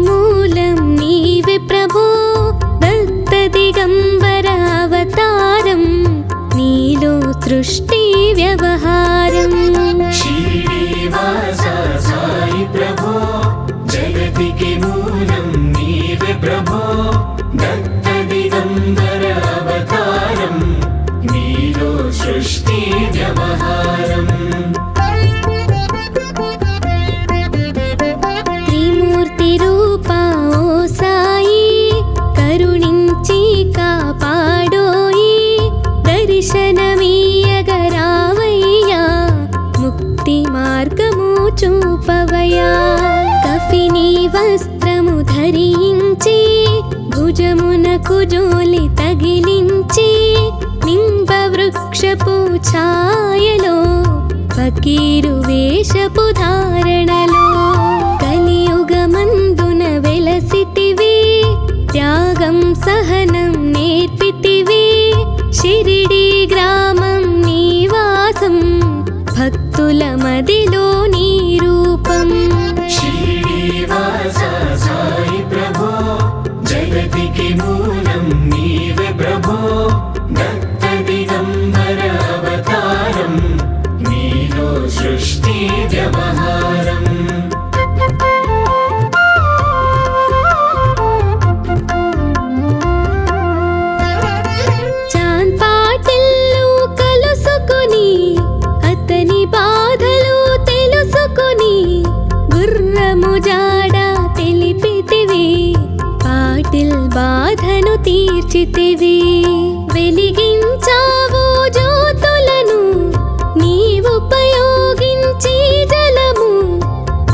మూలం నీవే ప్రభో దత్త దిగంబర అవతారం నీలో సృష్టి వ్యవహారం శ్రీనివాస సాయి ప్రభో జగతికి మూలం నీవే ప్రభో దత్త దిగంబర అవతారం నీలో సృష్టి వ్యవహారం త్రిమూర్తి రూపా ఓ సాయి కరుణించి కాపాడోయి దర్శనమీయగరావయ్యా ముక్తి మార్గము చూపవయ్యా కఫిని వస్త్రము ధరించి భుజమునకు జోలి తగిలించి నింబ వృక్షపు ఛాయలో ఫకీరు వేషపు ధారణలో కలియుగమందున వెలసితివి త్యాగం సహనం నేర్పితివి షిరిడి గ్రామం నివాసం భక్తుల మదిలో నీ రూపం శ్రీనివాస సాయి ప్రభో జగతికి మూలం నీవే ప్రభో దత్త దిగంబర అవతారం నీలో సృష్టి వ్యవహారం చాన్ పాటిల్లు కలుసుకుని అతని బాధలు తెలుసుకుని గుర్రము జాడ తెలిపితివి పాటిల్ బాధను తీర్చితివి వెలిగించావు జ్యోతులను నీవుపయోగించి జలము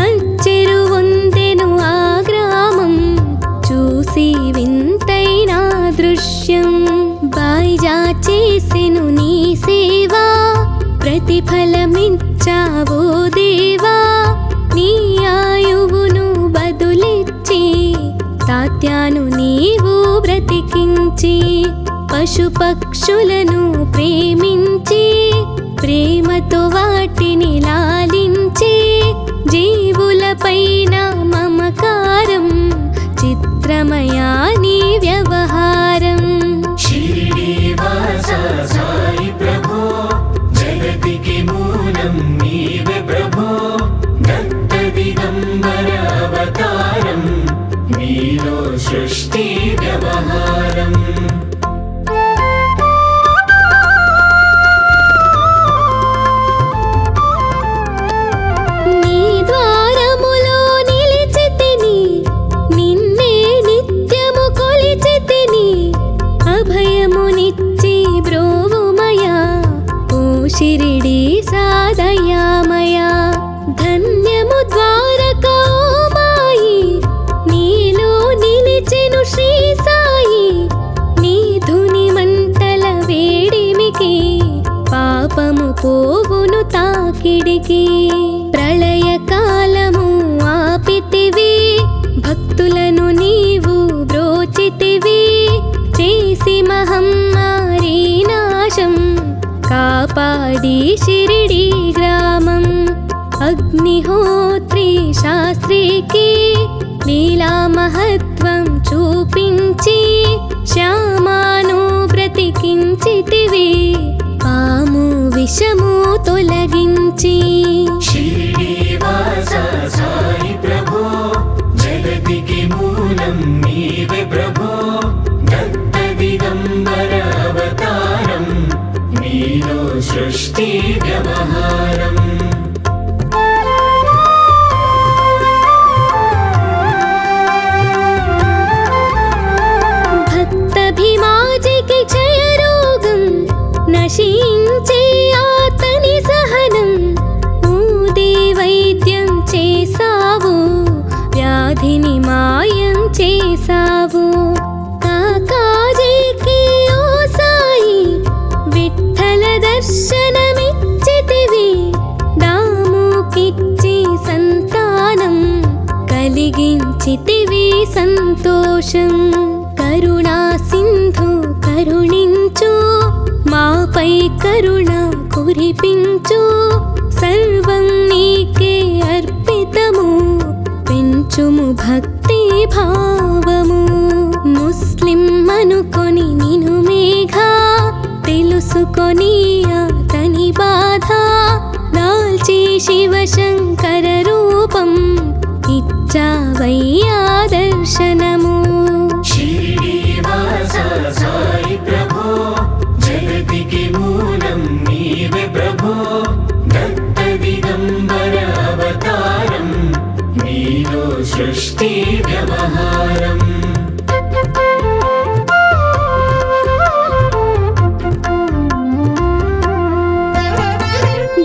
అచ్చెరు వందెను ఆ గ్రామం చూసి వింతైన దృశ్యం బాయిజా చేసెను నీ సేవా ప్రతిఫలమిచ్చావో దేవా నీ ఆయువును బదులిచ్చి తాత్యాను నీవు బ్రతికించి పశుపక్షులను ప్రేమించి ప్రేమతో వాటిని లాలించి జీవులపైన మమకారం చిత్రమయా నీ వ్యవహారం శ్రీనివాస సాయి ప్రభో జగతికి మూలం నీవే ప్రభో దత్త దిగంబర అవతారం నీలో సృష్టి వ్యవహారం నీ ద్వారములో నిలిచితిని నిన్నే నిత్యము కొలిచితిని అభయమునిచ్చి బ్రోవుమయా ఓ షిరిడి సాదయామయా ధన్యము ద్వారకా ఓ మాయి నీలో నిలిచెను శ్రీ సాయి నీ ధుని మంటల వేడిమికి పాపము పోవును తాకిడికి ప్రళయ కాలము ఆపితివి భక్తులను నీవు బ్రోచితివి చేసి మహమ్మారి నాశం కాపాడి షిరిడి గ్రామం అగ్నిహోత్రి శాస్త్రికి లీలా మహత్వం చూపించి శ్యామాను బ్రతికించితివి పాము విషము తొలగించి శ్రీనివాస సాయి ప్రభో జగతికి మూలం నీవే ప్రభో దత్త దిగంబర అవతారం నీలో సృష్టి వ్యవహారం భక్తభిమాజికి క్షయరోగం నశించే ఆతని సహనం ఊదే వైద్యం చేసావు వ్యాధిని మాయం చేసావు కాకాజీకి ఓ సాయి విఠల దర్శనమిచ్చితివి దాముకిచ్చి సంతానం కలిగించితివి సంతోషం కరుణా సింధు కరుణించు మాపై కరుణ కురిపించు సర్వం నీకే అర్పితము పెంచుము భక్తి తెలుసుకొని అతని బాధ దాల్చి శివశంకర రూపం ఇచ్చావయ్యా దర్శనము. శ్రీనివాస సాయి ప్రభో జగతికి మూలం నీవే ప్రభో దత్త దిగంబర అవతారం నీలో సృష్టి వ్యవహారం.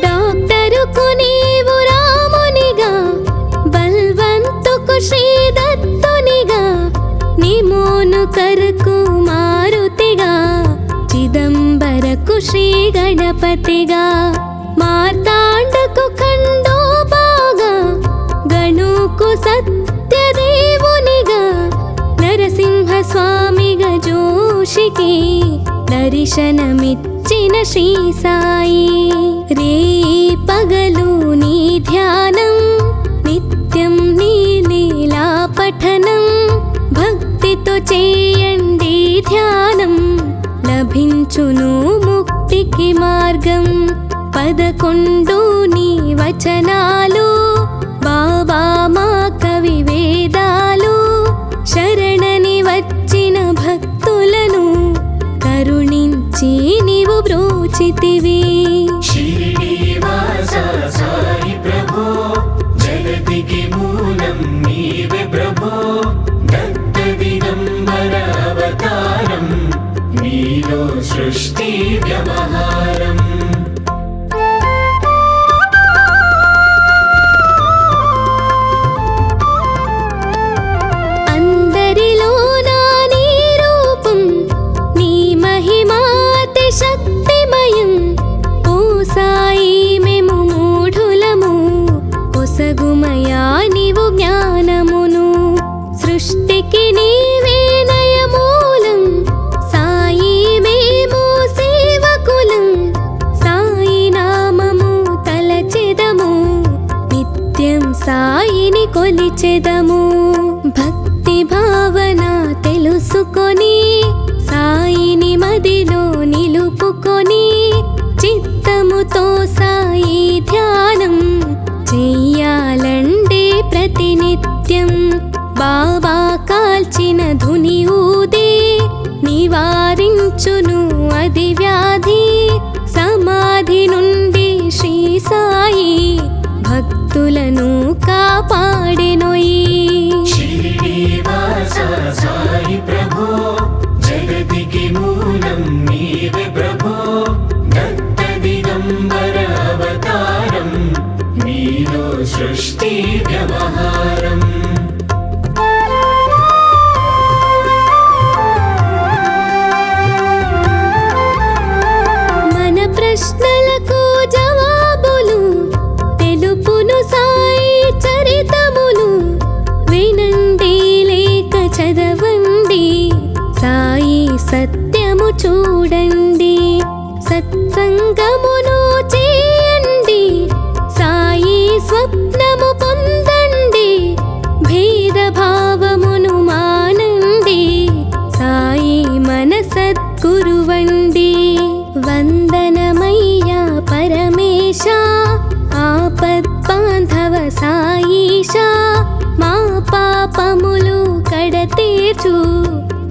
డాక్టరుకు నీవు రామునిగా బల్వంతుకు శ్రీ దత్తునిగా నిమోను కరకు మారుతిగా చిదంబరకు శ్రీ గణపతిగా మార్తాండకు ఖండోబాగా గణుకు సత్యదేవునిగా నరసింహ స్వామిగా జోషికి దర్శనమిచ్చిన శ్రీ సాయి. రే పగలు నీ ధ్యానం నిత్యం నీ లీలా పఠనం భక్తితో చేయండి ధ్యానం లభించును ముక్తికి మార్గం. 11 నీ వచనాలు బాబా మా కవి వేదాలు శరణని వచ్చిన భక్తులను కరుణించి నీవు బ్రోచితివి. శ్రీనివాస సాయి ప్రభో జగతికి మూలం నీవే ప్రభో దత్త దిగంబర అవతారం నీలో సృష్టి వ్యవహారం. అందరిలో నీ రూపం నీ మహిమాతి శక్తిమయం. ఓ సాయి మేము మూఢులము పొసగుమయా నీవు జ్ఞానమును. సృష్టికి నీవే నయమూలం సాయి మేము సేవకులం. సాయి నామము తలచెదము నిత్యం సాయిని కొలిచెదము. భక్తి భావన తెలుసుకొని సాయిని మదిలో నిలుపుకొని చిత్తముతో సాయి ధ్యానం చెయ్యాలండే ప్రతినిత్యం. బాబా కాల్చిన ధుని ఊదే నివారించును అది వ్యాధి. సమాధి నుండి శ్రీ సాయి భక్తులను కాపాడెనోయి. శ్రీనివాస సాయి ప్రభో జగతికి మూలం నీవే ప్రభో దత్త దిగంబర అవతారం నీలో సృష్టి వ్యవహారం. మన ప్రశ్నలకు జవాబులు తెలుపును సాయి చరితములు. వినండి లేక చదవండి సాయి సత్యము చూడండి. సత్సంగమును చేయండి సాయి స్వప్నము పొందండి. భేదభావమును మానండి సాయి మన సద్గురువండి. వందనమయ్యా పరమేశ ఆపద్బాంధవ సాయిషా మా పాపములు కడతీర్చు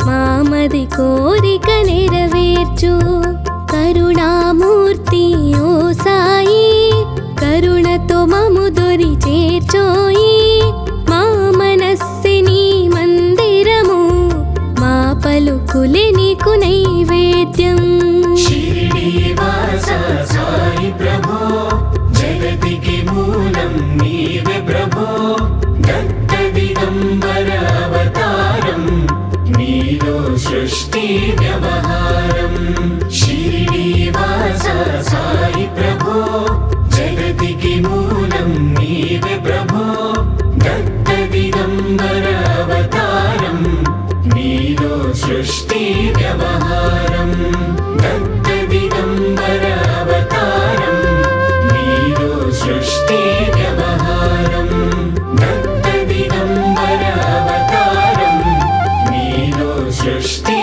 మామది కోరిక నెరవేర్చు. కరుణామూర్తి ఓ సాయి కరుణతో మము దొరి చేర్చోయి. మా మనస్సిని మందిరము మా పలుకులే నీకు నైవేద్యం. శ్రీనివాస సాయి ప్రభో జగతికి మూలం నీవే ప్రభో దత్త దిగంబర అవతారం నీలో సృష్టి వ్యవహారం. శ్రీనివాస సాయి ప్రభో జగతికి మూలం నీవే ప్రభో దత్త దిగంబర అవతారం నీలో సృష్టి వ్యవహారం. దత్త దిగంబర అవతారం నీలో సృష్టి వ్యవహారం. దత్త దిగంబర అవతారం నీలో సృష్టి